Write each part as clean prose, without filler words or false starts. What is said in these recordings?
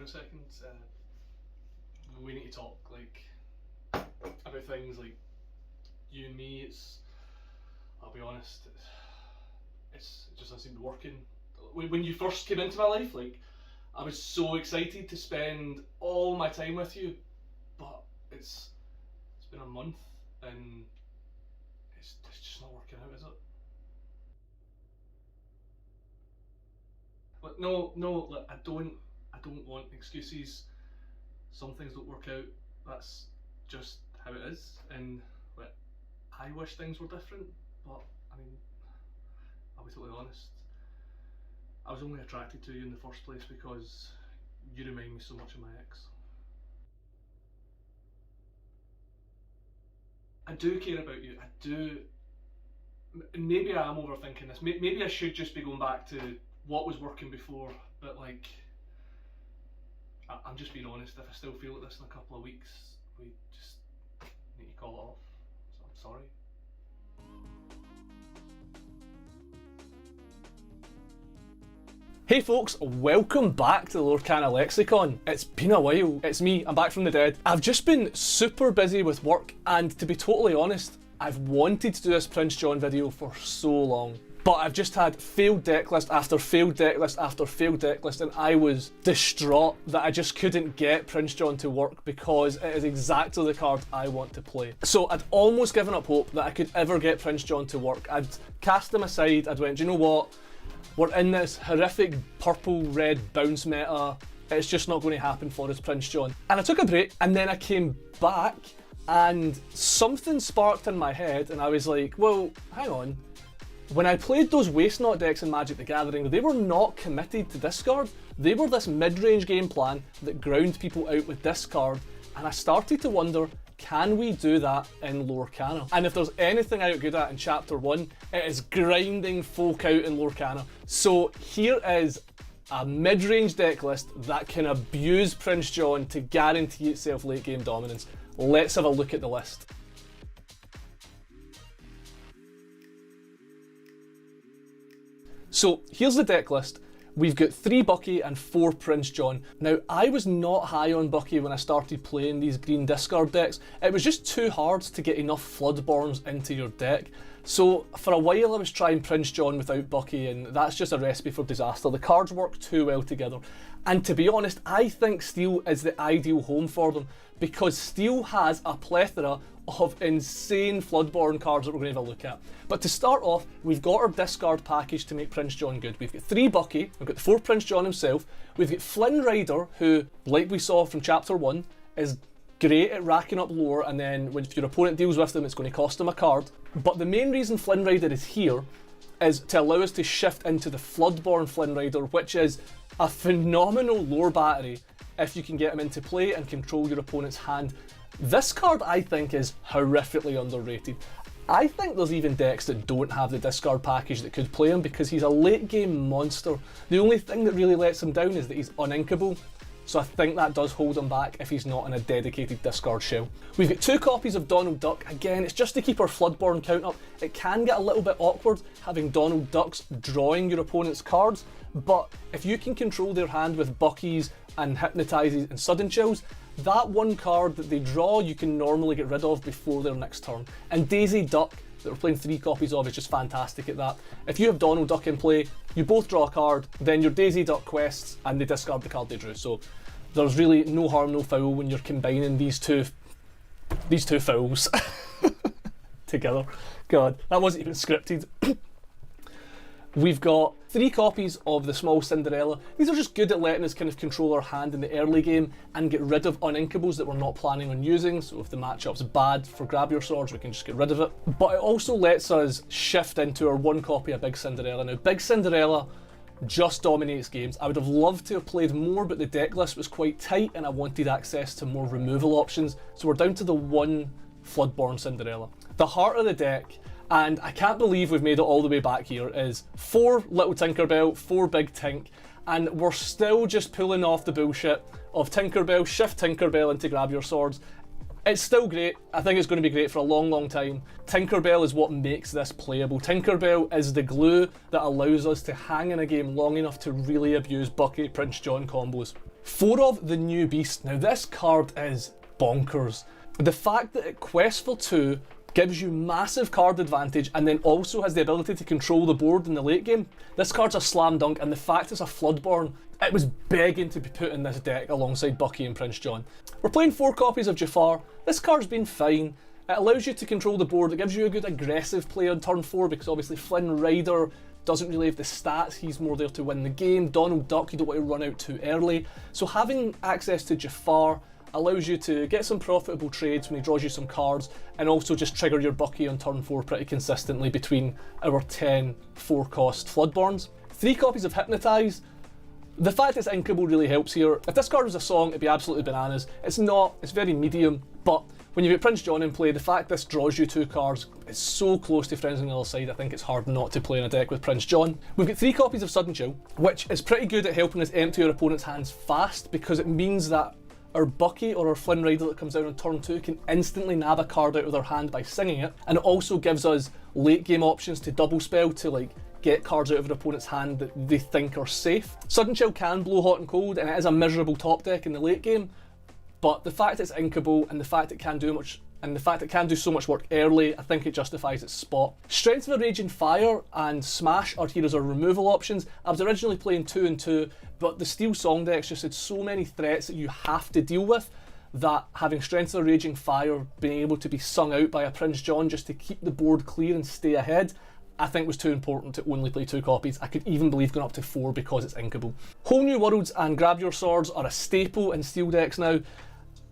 a second? We need to talk, like, about things like you and me. I'll be honest, it just doesn't seem to be working. When you first came into my life, like, I was so excited to spend all my time with you, but it's been a month and it's just not working out, is it? But no, like, I don't want excuses. Some things don't work out. That's just how it is. And like, I wish things were different, but I mean, I'll be totally honest. I was only attracted to you in the first place because you remind me so much of my ex. I do care about you. I do. Maybe I am overthinking this. Maybe I should just be going back to what was working before, but like, I'm just being honest. If I still feel like this in a couple of weeks, we just need to call it off. So I'm sorry. Hey folks, welcome back to the Lorcana Lexicon. It's been a while. It's me, I'm back from the dead. I've just been super busy with work, and to be totally honest, I've wanted to do this Prince John video for so long. But I've just had failed decklist after failed decklist after failed decklist, and I was distraught that I just couldn't get Prince John to work because it is exactly the card I want to play. So I'd almost given up hope that I could ever get Prince John to work. I'd cast him aside, I'd went, do you know what? We're in this horrific purple-red bounce meta. It's just not going to happen for us, Prince John. And I took a break, and then I came back, and something sparked in my head, and I was like, well, hang on. When I played those Waste Not decks in Magic the Gathering, they were not committed to discard. They were this mid-range game plan that ground people out with discard, and I started to wonder, can we do that in Lorcana? And if there's anything I got good at in Chapter 1, it is grinding folk out in Lorcana. So here is a mid-range deck list that can abuse Prince John to guarantee itself late game dominance. Let's have a look at the list. So here's the deck list. We've got 3 Bucky and 4 Prince John. Now, I was not high on Bucky when I started playing these green discard decks. It was just too hard to get enough Floodborns into your deck. So for a while I was trying Prince John without Bucky, and that's just a recipe for disaster. The cards work too well together. And to be honest, I think Steel is the ideal home for them, because Steel has a plethora of insane Floodborn cards that we're going to have a look at. But to start off, we've got our discard package to make Prince John good. We've got 3 Bucky, we've got 4 Prince John himself, we've got Flynn Rider, who, like we saw from Chapter 1, is great at racking up lore, and then if your opponent deals with them, it's going to cost them a card. But the main reason Flynn Rider is here is to allow us to shift into the Floodborn Flynn Rider, which is a phenomenal lore battery if you can get him into play and control your opponent's hand. This card, I think, is horrifically underrated. I think there's even decks that don't have the discard package that could play him because he's a late game monster. The only thing that really lets him down is that he's uninkable, so I think that does hold him back if he's not in a dedicated discard shell. We've got 2 copies of Donald Duck. Again, it's just to keep our Floodborn count up. It can get a little bit awkward having Donald Ducks drawing your opponent's cards, but if you can control their hand with Buckies and Hypnotises and Sudden Chills, that one card that they draw you can normally get rid of before their next turn. And Daisy Duck, that we're playing 3 copies of, is just fantastic at that. If you have Donald Duck in play, you both draw a card, then your Daisy Duck quests, and they discard the card they drew. So there's really no harm, no foul when you're combining these two fouls together. God, that wasn't even scripted. We've got 3 copies of the small Cinderella. These are just good at letting us kind of control our hand in the early game and get rid of uninkables that we're not planning on using. So if the matchup's bad for Grab Your Swords, we can just get rid of it. But it also lets us shift into our 1 copy of Big Cinderella. Now, Big Cinderella just dominates games. I would have loved to have played more, but the deck list was quite tight and I wanted access to more removal options. So we're down to the 1 Floodborn Cinderella. The heart of the deck, and I can't believe we've made it all the way back here, is 4 Little Tinkerbell, 4 Big Tink, and we're still just pulling off the bullshit of Tinkerbell, shift Tinkerbell into Grab Your Swords. It's still great. I think it's going to be great for a long, long time. Tinkerbell is what makes this playable. Tinkerbell is the glue that allows us to hang in a game long enough to really abuse Bucky, Prince John combos. 4 of the New Beast. Now this card is bonkers. The fact that it quests for 2, gives you massive card advantage, and then also has the ability to control the board in the late game. This card's a slam dunk, and the fact it's a Floodborn, it was begging to be put in this deck alongside Bucky and Prince John. We're playing 4 copies of Jafar. This card's been fine. It allows you to control the board. It gives you a good aggressive play on turn 4, because obviously Flynn Rider doesn't really have the stats. He's more there to win the game. Donald Duck, you don't want to run out too early. So having access to Jafar allows you to get some profitable trades when he draws you some cards, and also just trigger your Bucky on turn 4 pretty consistently between our 10 4-cost Floodborns. 3 copies of Hypnotise. The fact it's inkable really helps here. If this card was a song, it'd be absolutely bananas. It's not, it's very medium, but when you've got Prince John in play, the fact this draws you 2 cards is so close to Friends on the Other Side, I think it's hard not to play in a deck with Prince John. We've got 3 copies of Sudden Chill, which is pretty good at helping us empty our opponent's hands fast, because it means that our Bucky or our Flynn Rider that comes down on turn 2 can instantly nab a card out of their hand by singing it, and it also gives us late game options to double spell to like get cards out of their opponent's hand that they think are safe. Sudden Chill can blow hot and cold, and it is a miserable top deck in the late game, but the fact it's inkable and the fact it can do so much work early, I think it justifies its spot. Strength of a Raging Fire and Smash are here as our removal options. I was originally playing 2 and 2, but the Steel Song decks just had so many threats that you have to deal with, that having Strength of a Raging Fire, being able to be sung out by a Prince John just to keep the board clear and stay ahead, I think was too important to only play 2 copies. I could even believe going up to 4 because it's inkable. Whole New Worlds and Grab Your Swords are a staple in Steel decks now.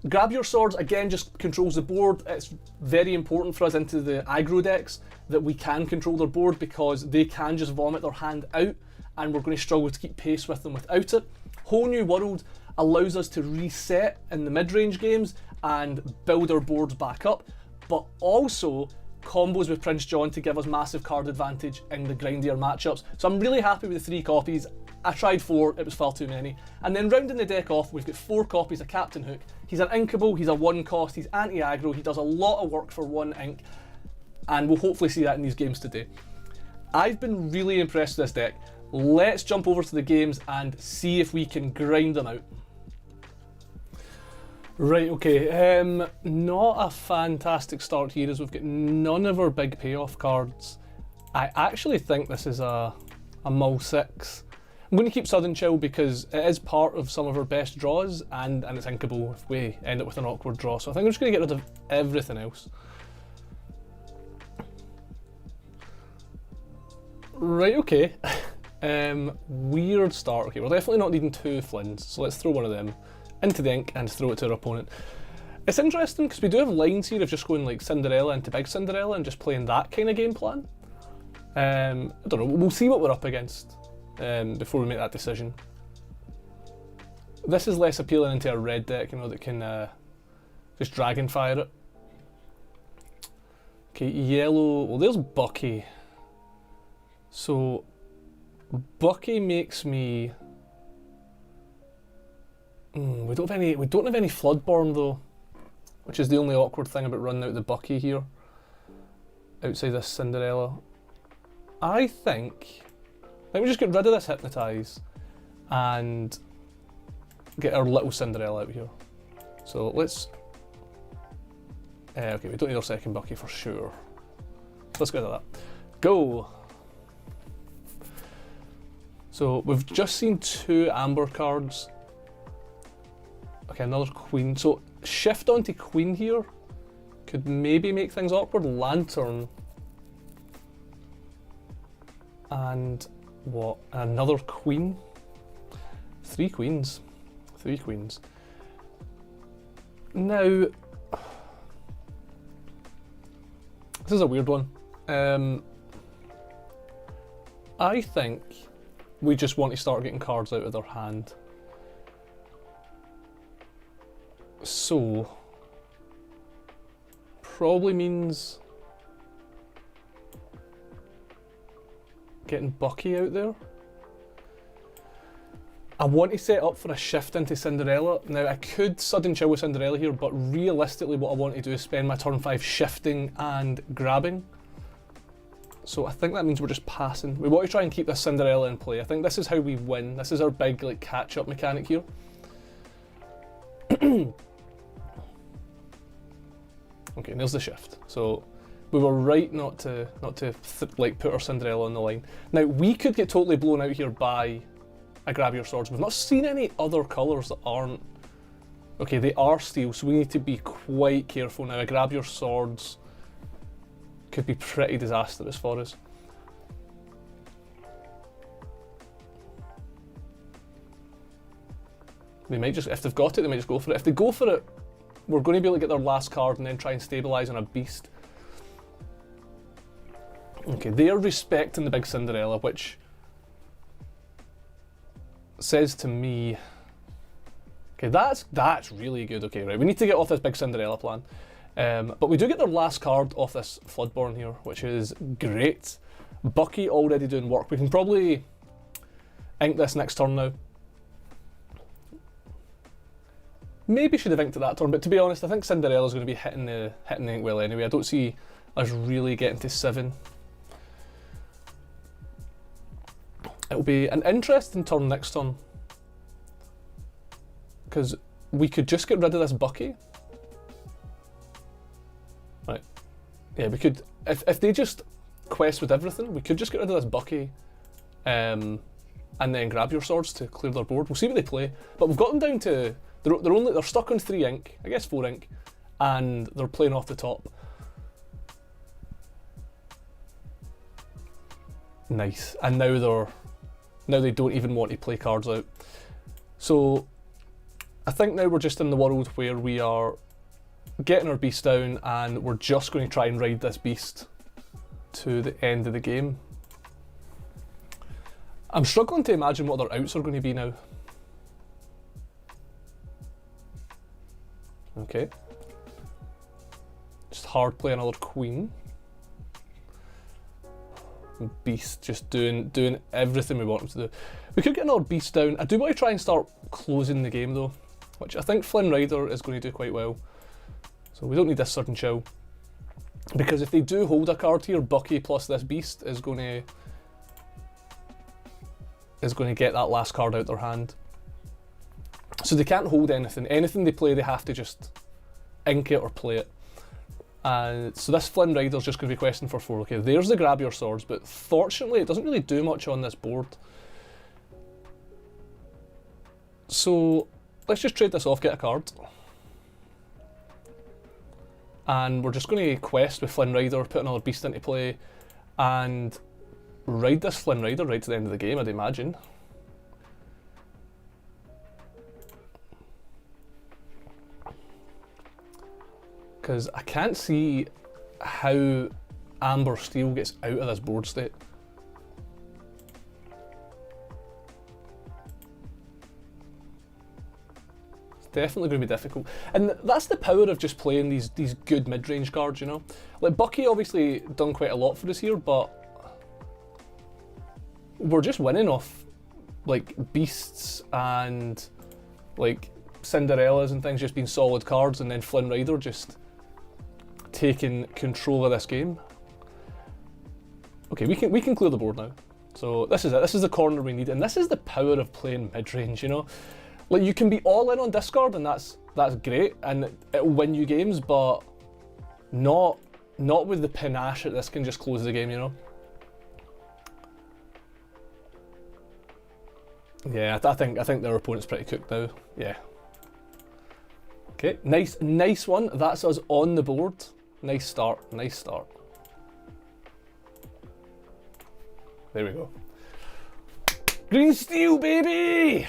Grab Your Swords, again, just controls the board. It's very important for us into the aggro decks that we can control their board, because they can just vomit their hand out, and we're going to struggle to keep pace with them without it. Whole New World allows us to reset in the mid-range games and build our boards back up, but also combos with Prince John to give us massive card advantage in the grindier matchups. So I'm really happy with the 3 copies. I tried 4, it was far too many. And then rounding the deck off, we've got 4 copies of Captain Hook. He's an inkable, he's a 1-cost, he's anti-aggro, he does a lot of work for 1 ink, and we'll hopefully see that in these games today. I've been really impressed with this deck. Let's jump over to the games and see if we can grind them out. Right, okay, not a fantastic start here, as we've got none of our big payoff cards. I actually think this is a mull 6. I'm going to keep Sudden Chill because it is part of some of our best draws, and it's inkable if we end up with an awkward draw, so I think I'm just going to get rid of everything else. Right, okay. Weird start. Okay, we're definitely not needing 2 Flynns, so let's throw one of them into the ink and throw it to our opponent. It's interesting because we do have lines here of just going like Cinderella into Big Cinderella and just playing that kind of game plan. I don't know, we'll see what we're up against before we make that decision. This is less appealing into a red deck, you know, that can just Dragon Fire it. Okay, yellow, well there's Bucky. So Bucky makes me... we don't have any Floodborn though, which is the only awkward thing about running out the Bucky here, outside this Cinderella. I think we just get rid of this Hypnotise and get our little Cinderella out here. So let's... okay, we don't need our second Bucky for sure. Let's get rid of that. Go! So we've just seen 2 Amber cards. Okay, another Queen. So shift onto Queen here could maybe make things awkward. Lantern. And what? Another Queen? 3 Queens. 3 Queens. Now, this is a weird one. I think we just want to start getting cards out of their hand. So, probably means getting Bucky out there. I want to set up for a shift into Cinderella. Now I could Sudden Chill with Cinderella here, but realistically what I want to do is spend my turn 5 shifting and grabbing. So I think that means we're just passing. We want to try and keep this Cinderella in play. I think this is how we win. This is our big like catch-up mechanic here. Okay, there's the shift. So we were right not to like put our Cinderella on the line. Now we could get totally blown out here by a grab your swords. We've not seen any other colours that aren't. Okay, they are steel, so we need to be quite careful now. A grab your swords could be pretty disastrous for us. They might just, if they've got it, they might just go for it. If they go for it, we're going to be able to get their last card and then try and stabilise on a beast. Okay, they are respecting the big Cinderella, which says to me, okay, that's really good. Okay, right, we need to get off this big Cinderella plan. But we do get their last card off this Floodborn here, which is great. Bucky already doing work. We can probably ink this next turn now. Maybe should have inked it that turn, but to be honest, I think Cinderella's going to be hitting the ink well anyway. I don't see us really getting to 7. It'll be an interesting turn next turn, because we could just get rid of this Bucky. Right. Yeah, we could, if they just quest with everything, we could just get rid of this Bucky and then grab your swords to clear their board. We'll see what they play, but we've got them down to, they're stuck on 3 ink, I guess 4 ink, and they're playing off the top. Nice, and now they don't even want to play cards out. So I think now we're just in the world where we are getting our beast down and we're just going to try and ride this beast to the end of the game. I'm struggling to imagine what their outs are going to be now. Okay. Just hard play another queen. Beast just doing everything we want him to do. We could get another beast down. I do want to try and start closing the game though, which I think Flynn Rider is going to do quite well. So we don't need this sudden chill, because if they do hold a card here, Bucky plus this beast is going to get that last card out their hand. So they can't hold anything. Anything they play, they have to just ink it or play it. So this Flynn Rider's just going to be questing for 4. Okay, there's the grab your swords, but fortunately it doesn't really do much on this board. So let's just trade this off, get a card. And we're just going to quest with Flynn Rider, put another beast into play, and ride this Flynn Rider right to the end of the game, I'd imagine. Because I can't see how Amber Steel gets out of this board state. It's definitely going to be difficult. And that's the power of just playing these good mid-range cards, you know? Like, Bucky obviously done quite a lot for us here, but we're just winning off, like, beasts and, like, Cinderellas and things just being solid cards, and then Flynn Rider just taking control of this game. Okay, we can clear the board now. So this is it. This is the corner we need, and this is the power of playing mid-range, you know? Like, you can be all in on discard, and that's great, and it'll win you games, but not with the panache that this can just close the game, you know? Yeah, I think their opponent's pretty cooked now. Yeah. Okay, nice one. That's us on the board. Nice start, nice start. There we go. Green steel, baby!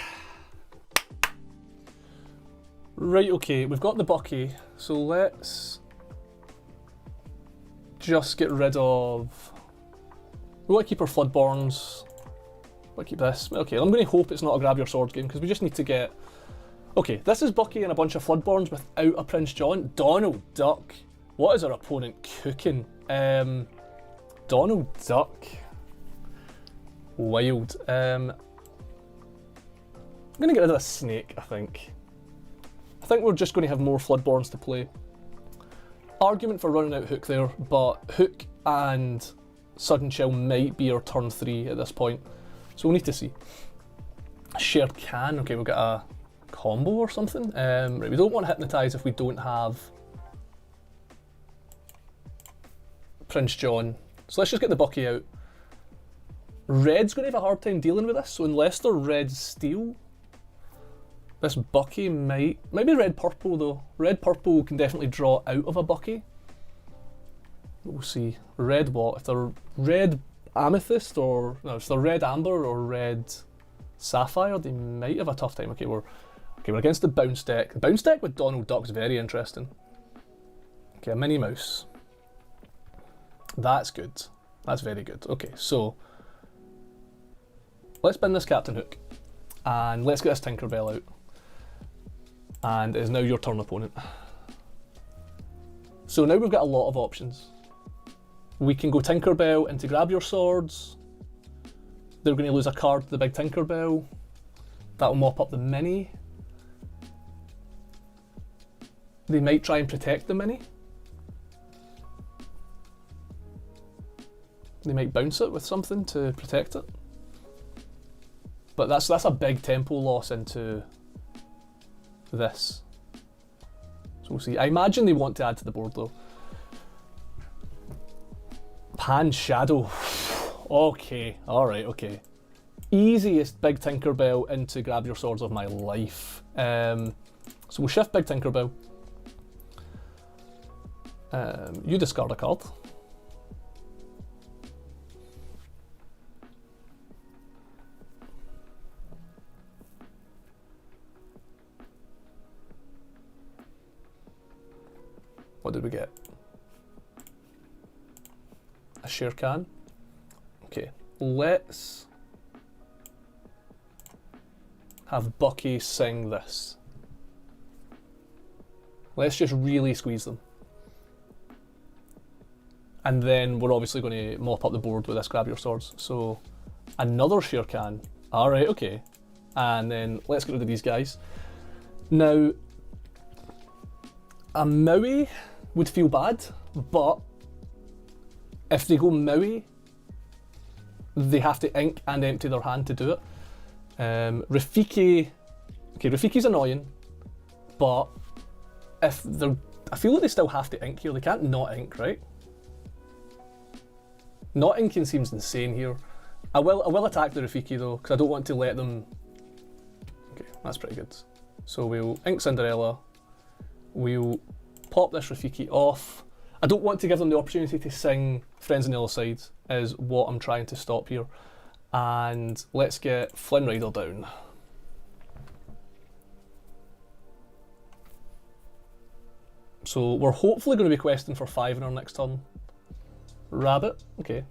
Right, okay, we've got the Bucky, so let's just get rid of... We want to keep our Floodborns. We want to keep this. Okay, I'm going to hope it's not a grab your swords game, because we just need to get... Okay, this is Bucky and a bunch of Floodborns without a Prince John. Donald Duck. What is our opponent cooking? Donald Duck. Wild. I'm going to get rid of a snake, I think. I think we're just going to have more Floodborns to play. Argument for running out Hook there, but Hook and Sudden Chill might be our turn 3 at this point. So we'll need to see. Shared Can. Okay, we'll get a combo or something. Right, we don't want Hypnotise if we don't have Prince John. So let's just get the Bucky out. Red's going to have a hard time dealing with this, so unless they're red steel, this Bucky might be red purple though. Red purple can definitely draw out of a Bucky. We'll see. Red what? If they're red amethyst or no, if they're red amber or red sapphire, they might have a tough time. Okay, we're against the bounce deck. The bounce deck with Donald Duck's very interesting. Okay, a Minnie Mouse. That's good. That's very good. Okay, so let's bin this Captain Hook and let's get this Tinkerbell out. And it is now your turn, opponent. So now we've got a lot of options. We can go Tinkerbell into grab your swords. They're going to lose a card to the big Tinkerbell. That'll mop up the mini. They might try and protect the mini. They might bounce it with something to protect it. But that's a big tempo loss into this. So we'll see. I imagine they want to add to the board though. Pan Shadow. Okay, alright, okay. Easiest big Tinkerbell into grab your swords of my life. So we'll shift big Tinkerbell. You discard a card. What did we get? A Shere Khan. Okay, let's have Bucky sing this. Let's just really squeeze them. And then we're obviously going to mop up the board with this grab your swords. So another Shere Khan. Alright, okay. And then let's get rid of these guys. Now, a Maui would feel bad, but if they go Maui, they have to ink and empty their hand to do it. Rafiki, okay, Rafiki's annoying, but if they're, I feel like they still have to ink here. They can't not ink, right? Not inking seems insane here. I will attack the Rafiki though, because I don't want to let them. Okay, that's pretty good. So we'll ink Cinderella. We'll pop this Rafiki off. I don't want to give them the opportunity to sing Friends on the Other Side, is what I'm trying to stop here. And let's get Flynn Rider down. So we're hopefully going to be questing for 5 in our next turn. Rabbit, okay.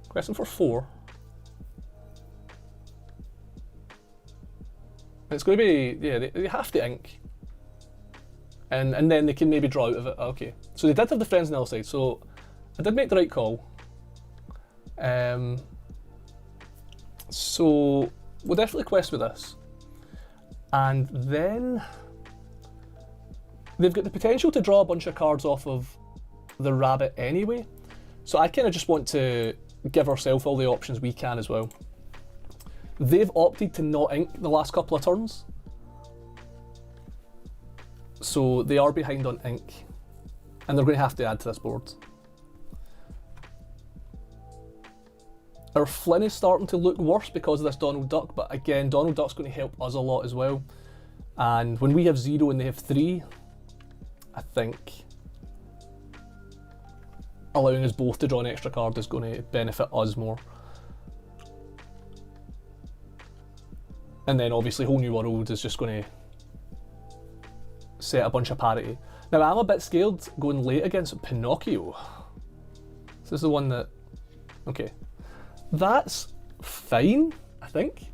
Question for 4. It's going to be, yeah, they have to ink. And then they can maybe draw out of it. Okay, so they did have the Friends on the Other Side, so I did make the right call. So we'll definitely quest with this. And then they've got the potential to draw a bunch of cards off of the rabbit anyway. So I kind of just want to give ourselves all the options we can as well. They've opted to not ink the last couple of turns. So they are behind on ink. And they're going to have to add to this board. Our Flynn is starting to look worse because of this Donald Duck, but again, Donald Duck's going to help us a lot as well. And when we have 0 and they have 3, I think allowing us both to draw an extra card is going to benefit us more. And then obviously Whole New World is just going to set a bunch of parity. Now I'm a bit scared going late against Pinocchio. This is the one that, okay. That's fine, I think.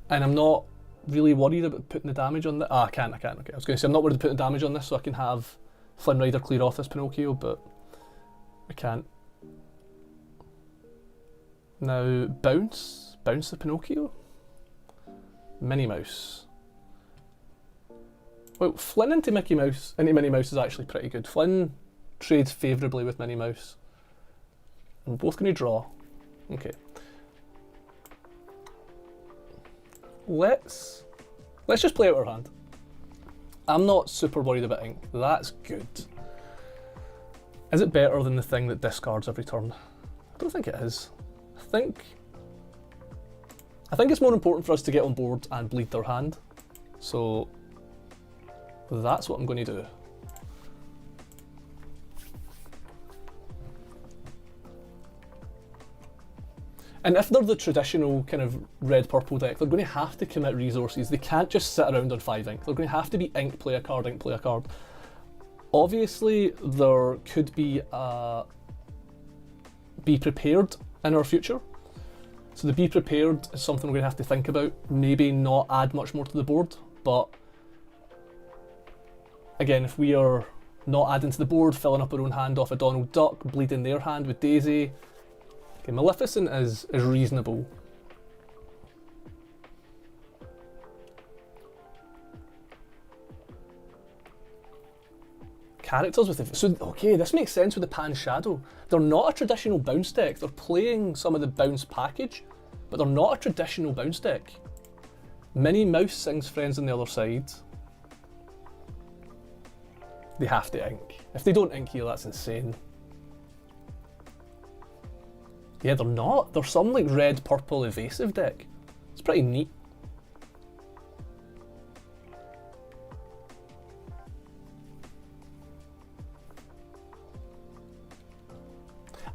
And I'm not really worried about putting the damage on this. Ah, I can't, okay. I was going to say I'm not worried about putting the damage on this so I can have Flynn Rider clear off this Pinocchio, but I can't. Now, bounce the Pinocchio? Minnie Mouse. Well, Flynn into Minnie Mouse is actually pretty good. Flynn trades favourably with Minnie Mouse. And we're both going to draw. Okay. let's just play out our hand. I'm not super worried about ink. That's good. Is it better than the thing that discards every turn? I don't think it is. I think it's more important for us to get on board and bleed their hand. So that's what I'm going to do. And if they're the traditional kind of red-purple deck, they're going to have to commit resources. They can't just sit around on 5 ink. They're going to have to be ink, play a card, ink, play a card. Obviously, there could be a be prepared in our future. So the be prepared is something we're going to have to think about. Maybe not add much more to the board, but again, if we are not adding to the board, filling up our own hand off a Donald Duck, bleeding their hand with Daisy, okay, Maleficent is reasonable. Characters with the... So, okay, this makes sense with the Pan Shadow. They're not a traditional bounce deck. They're playing some of the bounce package, but they're not a traditional bounce deck. Minnie Mouse sings Friends on the Other Side. They have to ink. If they don't ink here, that's insane. Yeah, they're not. They're some like red-purple evasive deck. It's pretty neat.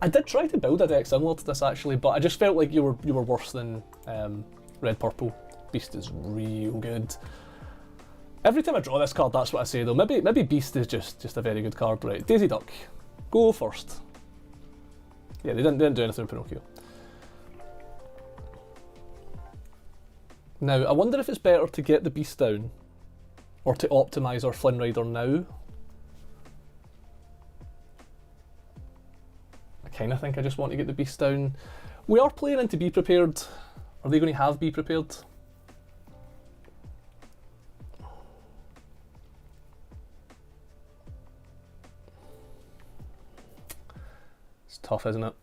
I did try to build a deck similar to this actually, but I just felt like you were worse than red-purple. Beast is real good. Every time I draw this card, that's what I say though. Maybe Beast is just a very good card, right? Daisy Duck, go first. Yeah, they didn't do anything with Pinocchio. Now, I wonder if it's better to get the Beast down or to optimise our Flynn Rider now. I kind of think I just want to get the Beast down. We are playing into Be Prepared. Are they going to have Be Prepared? It's tough, isn't it?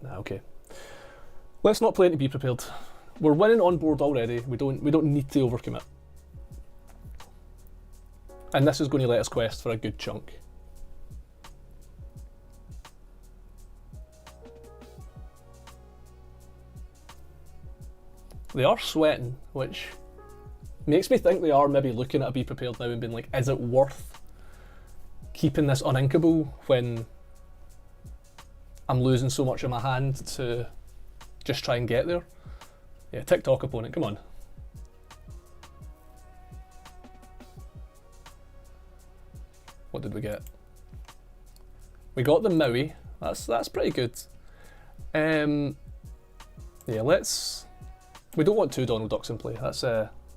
Nah, okay. Let's not play into Be Prepared. We're winning on board already. We don't need to overcommit. And this is going to let us quest for a good chunk. They are sweating, which makes me think they are maybe looking at a Be Prepared now and being like, is it worth keeping this uninkable when I'm losing so much of my hand to just try and get there? Yeah, TikTok opponent, come on. What did we get? We got the Maui. That's pretty good. Yeah, we don't want 2 Donald Ducks in play. That's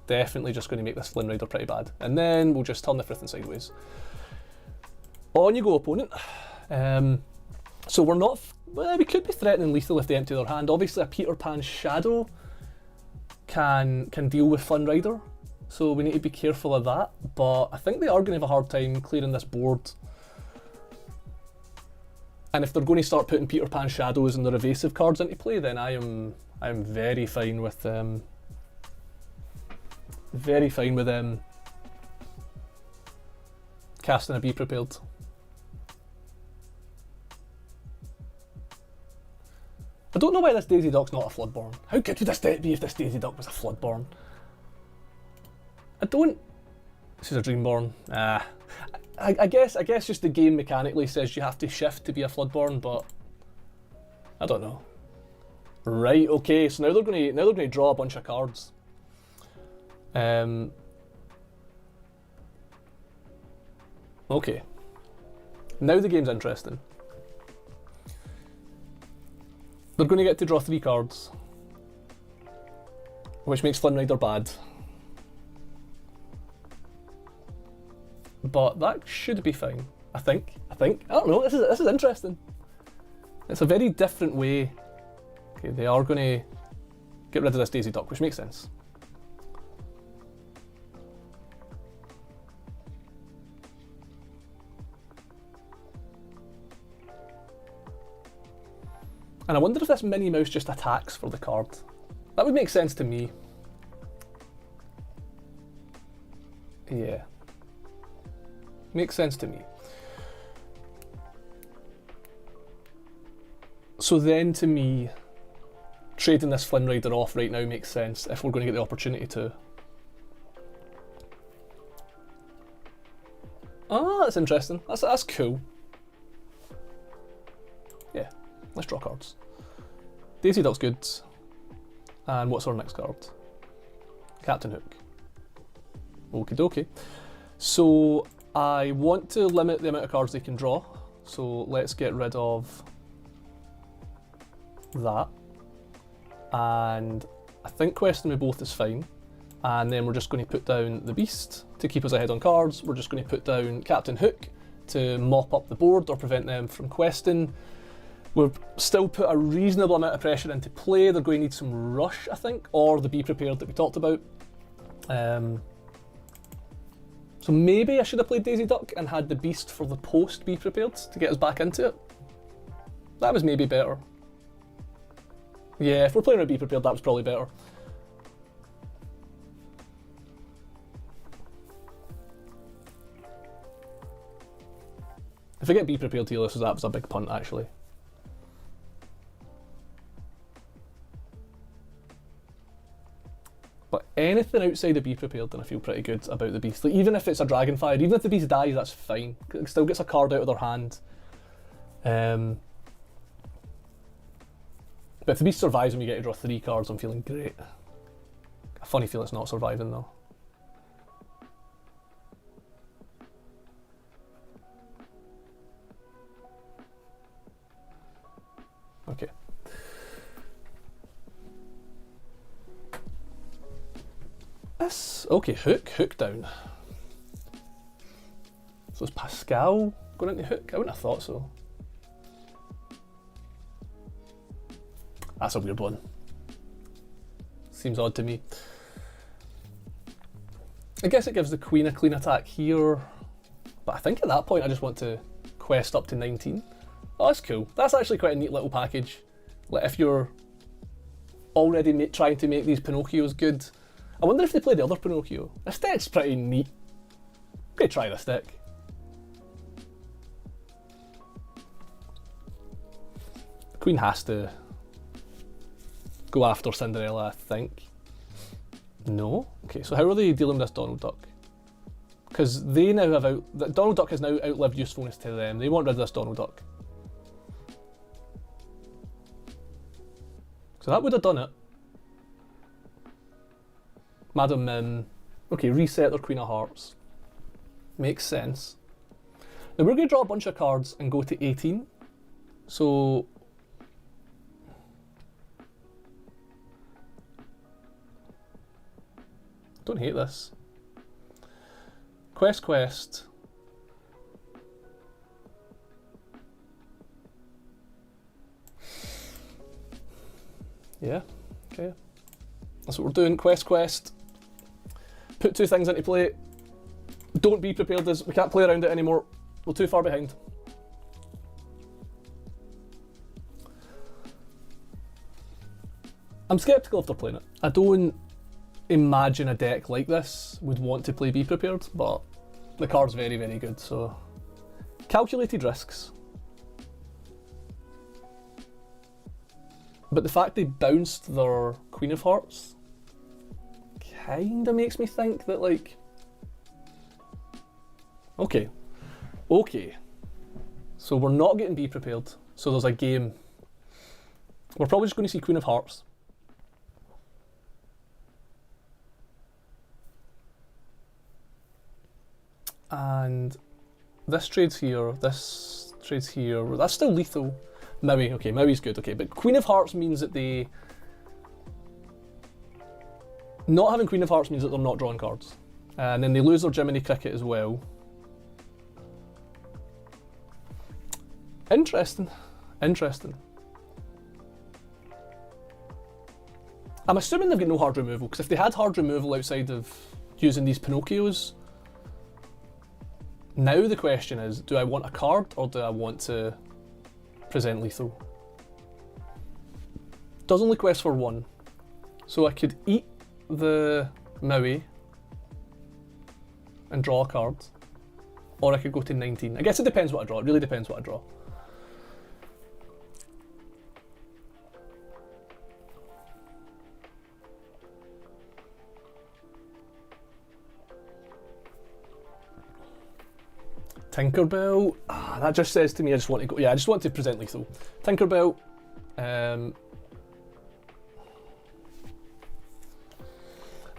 definitely just going to make this Flynn Rider pretty bad. And then we'll just turn the frithing sideways. On you go, opponent. So we're not... Well, we could be threatening lethal if they empty their hand. Obviously, a Peter Pan Shadow can deal with Flynn Rider, so we need to be careful of that. But I think they are going to have a hard time clearing this board. And if they're going to start putting Peter Pan Shadows and their evasive cards into play, then I'm very fine with them. Casting a Be Prepared. I don't know why this Daisy Duck's not a Floodborn. How good would this deck be if this Daisy Duck was a Floodborn? This is a Dreamborn. I guess just the game mechanically says you have to shift to be a Floodborn, but I don't know. Right, okay, so now they're gonna draw a bunch of cards. Okay. Now the game's interesting. They're going to get to draw 3 cards, which makes Flynn Rider bad. But that should be fine, I think. I don't know, this is interesting. It's a very different way. Okay, they are going to get rid of this Daisy Duck, which makes sense. And I wonder if this Minnie Mouse just attacks for the card. That would make sense to me. Yeah. Makes sense to me. So then to me, trading this Flynn Rider off right now makes sense if we're going to get the opportunity to. Ah, that's interesting. That's cool. Yeah, let's draw cards. Daisy Duck's good. And what's our next card? Captain Hook. Okie dokie. So I want to limit the amount of cards they can draw. So let's get rid of that. And I think questing with both is fine. And then we're just going to put down the Beast to keep us ahead on cards. We're just going to put down Captain Hook to mop up the board or prevent them from questing. We've still put a reasonable amount of pressure into play. They're going to need some rush, I think, or the Be Prepared that we talked about. So maybe I should have played Daisy Duck and had the Beast for the post Be Prepared to get us back into it. That was maybe better. Yeah, if we're playing with Be Prepared, that was probably better. If I get Be Prepared here, that was a big punt actually. But anything outside of Be Prepared, then I feel pretty good about the Beast. Like, even if it's a Dragonfire, even if the Beast dies, that's fine. It still gets a card out of their hand. But if the Beast survives and we get to draw 3 cards, I'm feeling great. A funny feeling it's not surviving though. Okay. Okay, Hook down. So is Pascal going into Hook? I wouldn't have thought so. That's a weird one. Seems odd to me. I guess it gives the Queen a clean attack here, but I think at that point I just want to quest up to 19. Oh, that's cool. That's actually quite a neat little package. Like if you're already trying to make these Pinocchios good. I wonder if they play the other Pinocchio. This deck's pretty neat. I'm going to try this deck. The Queen has to go after Cinderella, I think. No? Okay, so how are they dealing with this Donald Duck? Because they now have Donald Duck has now outlived usefulness to them. They want rid of this Donald Duck. So that would have done it. Madam Mim. Okay, reset their Queen of Hearts. Makes sense. Now we're going to draw a bunch of cards and go to 18. So don't hate this. Quest. Yeah, okay. That's what we're doing. Quest. Put 2 things into play. Don't Be Prepared, we can't play around it anymore. We're too far behind. I'm sceptical if they're playing it. I don't imagine a deck like this would want to play Be Prepared, but the card's very, very good, so calculated risks. But the fact they bounced their Queen of Hearts kinda makes me think that, like, okay, so we're not getting Be Prepared, so there's a game. We're probably just going to see Queen of Hearts. And this trades here, this trades here. That's still lethal. Maui, okay, Maui's good, okay. But Queen of Hearts means that they... Not having Queen of Hearts means that they're not drawing cards. And then they lose their Jiminy Cricket as well. Interesting. I'm assuming they've got no hard removal, because if they had hard removal outside of using these Pinocchios, now the question is, do I want a card or do I want to present lethal? Does only quest for 1. So I could eat the Maui and draw a card, or I could go to 19. I guess it depends what I draw. It really depends what I draw. Tinkerbell, that just says to me I just want to go, yeah, I just want to present lethal. Tinkerbell,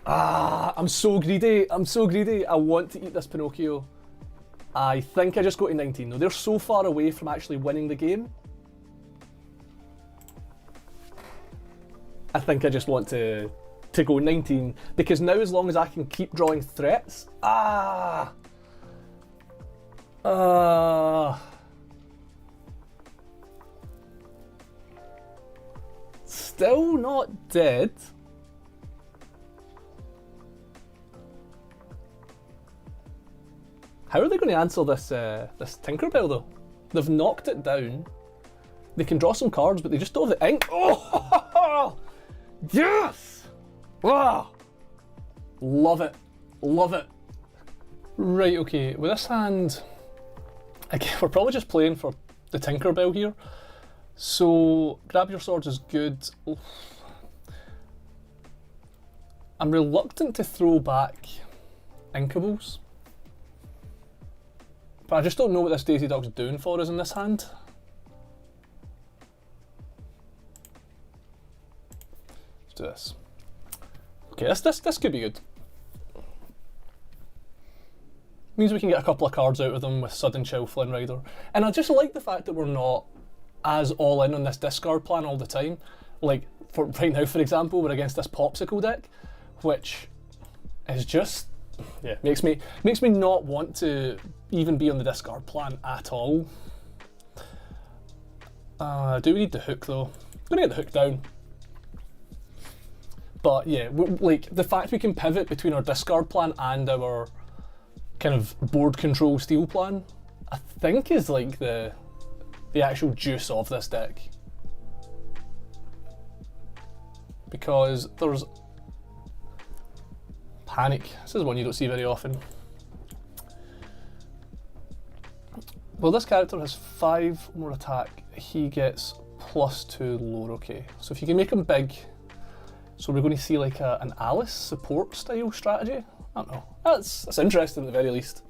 I'm so greedy, I want to eat this Pinocchio. I think I just go to 19 though, they're so far away from actually winning the game. I think I just want to go 19, because now as long as I can keep drawing threats, still not dead. How are they going to answer this this Tinkerbell though? They've knocked it down. They can draw some cards, but they just don't have the ink. Oh, yes! Wow! Love it, love it. Right, okay, with this hand, again, we're probably just playing for the Tinkerbell here. So, grab your swords is good. I'm reluctant to throw back Inkables, but I just don't know what this Daisy Duck's doing for us in this hand. Let's do this. Okay, this could be good. Means we can get a couple of cards out of them with Sudden Chill, Flynn Rider. And I just like the fact that we're not as all in on this discard plan all the time. Like, for right now, for example, we're against this Popsicle deck, which is just, yeah, makes me not want to even be on the discard plan at all. Do we need the hook though? I'm gonna get the hook down. But yeah, like the fact we can pivot between our discard plan and our kind of board control steal plan, I think is like the actual juice of this deck. Because there's Panic. This is one you don't see very often. Well, this character has 5 more attack. He gets +2 lore, okay. So if you can make him big, so we're going to see like an Alice support style strategy? I don't know. That's interesting at the very least.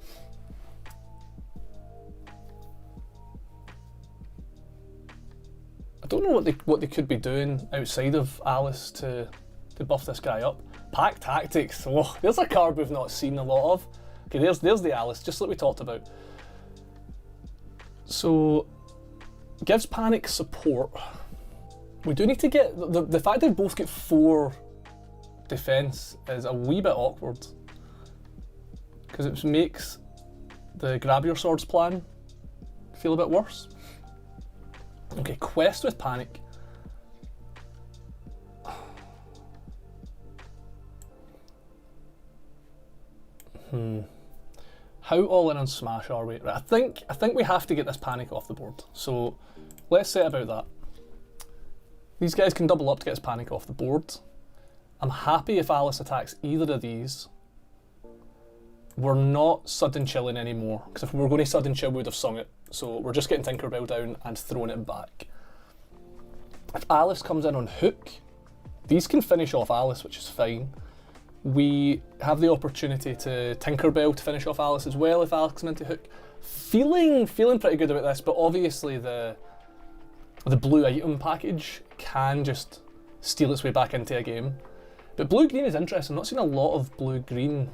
I don't know what they could be doing outside of Alice to buff this guy up. Pack Tactics. Oh, there's a card we've not seen a lot of. Okay, there's the Alice, just like we talked about. So, gives Panic support. We do need to get the fact they both get 4 defense is a wee bit awkward, because it makes the grab your swords plan feel a bit worse. Okay, quest with Panic. How all in on Smash are we? Right, I think we have to get this Panic off the board. So let's set about that. These guys can double up to get his Panic off the board. I'm happy if Alice attacks either of these. We're not sudden chilling anymore, because if we were going to sudden chill we would have sung it. So we're just getting Tinkerbell down and throwing it back. If Alice comes in on Hook, these can finish off Alice, which is fine. We have the opportunity to Tinkerbell to finish off Alice as well if Alice comes into Hook. Feeling pretty good about this, but obviously the blue item package can just steal its way back into a game. But blue-green is interesting. I've not seen a lot of blue-green.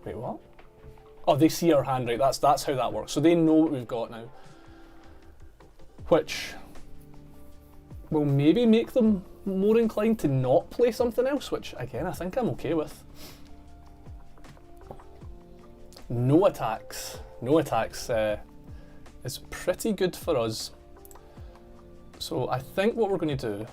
Wait, what? Oh, they see our hand, right? That's how that works. So they know what we've got now. Which will maybe make them more inclined to not play something else, which again I think I'm okay with. No attacks. No attacks is pretty good for us. So I think what we're going to do,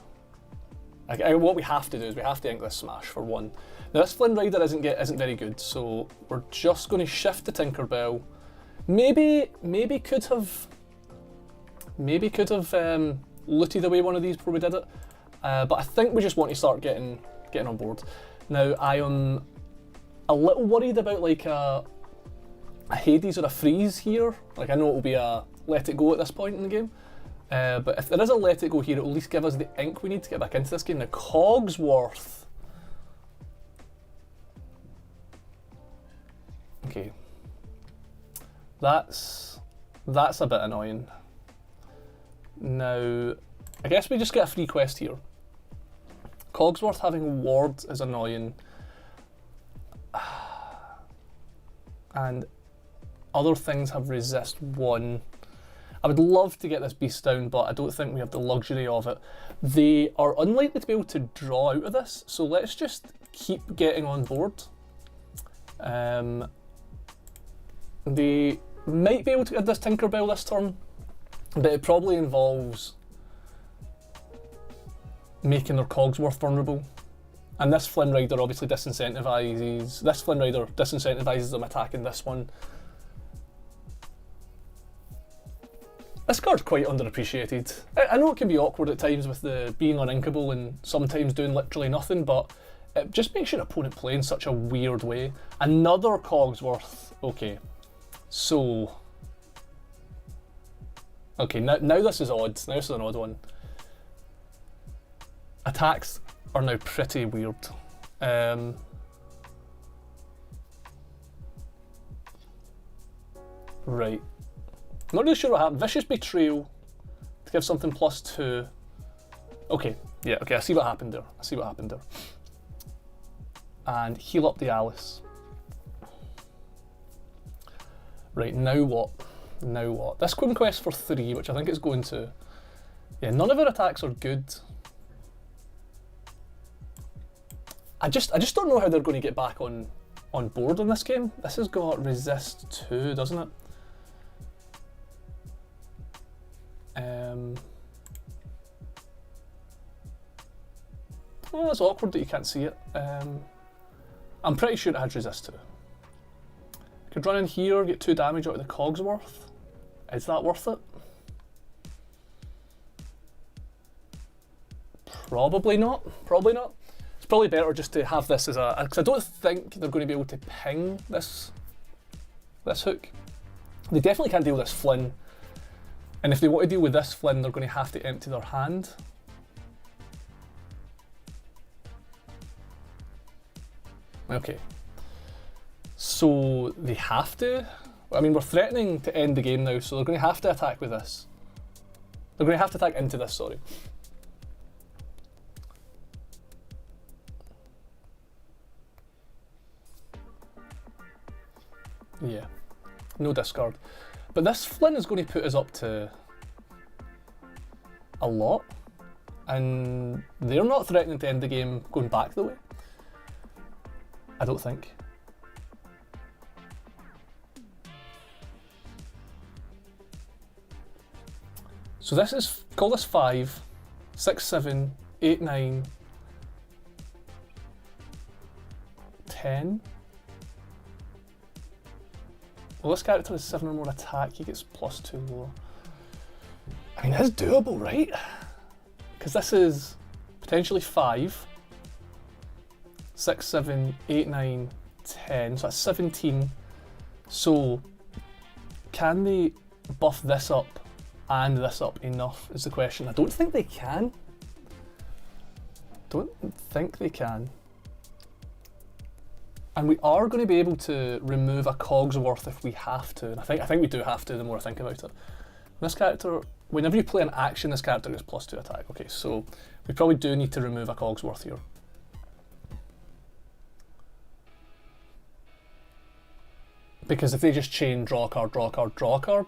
what we have to do is we have to ink this Smash for one. Now this Flynn Rider isn't very good, so we're just going to shift the Tinkerbell. Maybe could have Maybe could have looted away one of these before we did it. But I think we just want to start getting on board. Now, I am a little worried about like a Hades or a freeze here. Like, I know it will be a let it go at this point in the game. But if there is a let it go here, it will at least give us the ink we need to get back into this game. Now, Cogsworth. Okay. That's a bit annoying. Now, I guess we just get a free quest here. Cogsworth having ward is annoying. And other things have resist 1. I would love to get this beast down, but I don't think we have the luxury of it. They are unlikely to be able to draw out of this, so let's just keep getting on board. They might be able to get this Tinkerbell this turn, but it probably involves making their Cogsworth vulnerable. And this Flynn Rider obviously disincentivises them attacking this one. This card's quite underappreciated. I know it can be awkward at times with the being uninkable and sometimes doing literally nothing, but it just makes your opponent play in such a weird way. Another Cogsworth. Okay, so... Okay, now this is odd. Now this is an odd one. Attacks are now pretty weird. Right. I'm not really sure what happened. Vicious Betrayal to give something +2. Okay, yeah, okay, I see what happened there. And heal up the Alice. Right, now what? This Queen Quest for 3, which I think it's going to... Yeah, none of our attacks are good. I just don't know how they're going to get back on board in this game. This has got resist 2, doesn't it? Well, it's awkward that you can't see it. I'm pretty sure it had resist 2. Could run in here, get 2 damage out of the Cogsworth. Is that worth it? Probably not. It's probably better just to have this as a... Because I don't think they're going to be able to ping this hook. They definitely can't deal with this Flynn. And if they want to deal with this Flynn, they're going to have to empty their hand. Okay. So they have to... I mean, we're threatening to end the game now, so they're going to have to attack with this. They're going to have to attack into this, sorry. Yeah, no discard. But this Flynn is going to put us up to a lot, and they're not threatening to end the game going back the way. I don't think. So this is, call this 5, 6, 7, 8, 9, 10. Well, this character has 7 or more attack, he gets +2 lower. I mean, that's doable, right? Because this is potentially 5, 6, 7, 8, 9, 10, so that's 17. So, can they buff this up and this up enough is the question. I don't think they can. And we are going to be able to remove a Cogsworth if we have to. And I think we do have to the more I think about it. This character, whenever you play an action, this character gets +2 attack. Okay, so we probably do need to remove a Cogsworth here. Because if they just chain draw a card, draw a card, draw a card,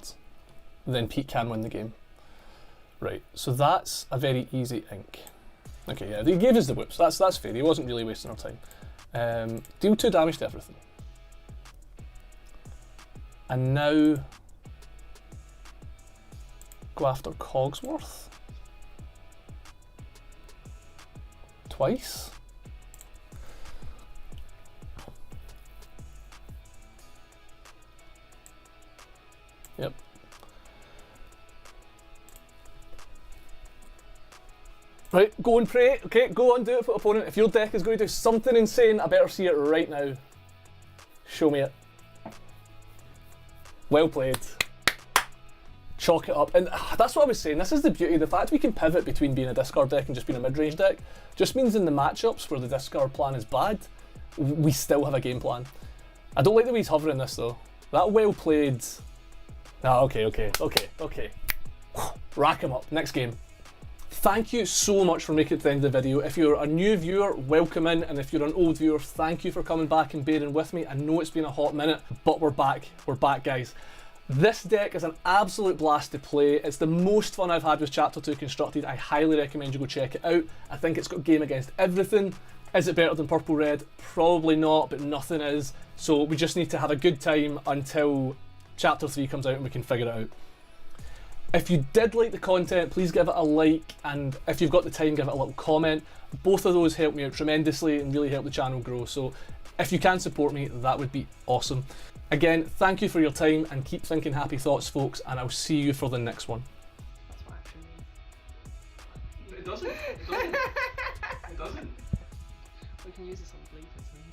then Pete can win the game. Right, so that's a very easy ink. Okay, yeah, they gave us the whips, that's fair, he wasn't really wasting our time. Deal 2 damage to everything. And now go after Cogsworth. Twice. Yep. Right, go and pray. Okay, go on, do it for opponent. If your deck is going to do something insane, I better see it right now. Show me it. Well played. Chalk it up. And that's what I was saying, this is the beauty. The fact we can pivot between being a discard deck and just being a mid-range deck just means in the matchups where the discard plan is bad, we still have a game plan. I don't like the way he's hovering this though. That well played. Ah, okay. Rack him up. Next game. Thank you so much for making it to the end of the video. If you're a new viewer, welcome in, and if you're an old viewer, thank you for coming back and bearing with me. I know it's been a hot minute, but we're back. We're back, guys. This deck is an absolute blast to play. It's the most fun I've had with Chapter 2 Constructed. I highly recommend you go check it out. I think it's got game against everything. Is it better than Purple Red? Probably not, but nothing is. So we just need to have a good time until Chapter 3 comes out and we can figure it out. If you did like the content, please give it a like, and if you've got the time, give it a little comment. Both of those help me out tremendously and really help the channel grow, so if you can support me, that would be awesome. Again, thank you for your time, and keep thinking happy thoughts, folks, and I'll see you for the next one. That's what action means. It doesn't. It doesn't. It doesn't. We can use this on bleepers then.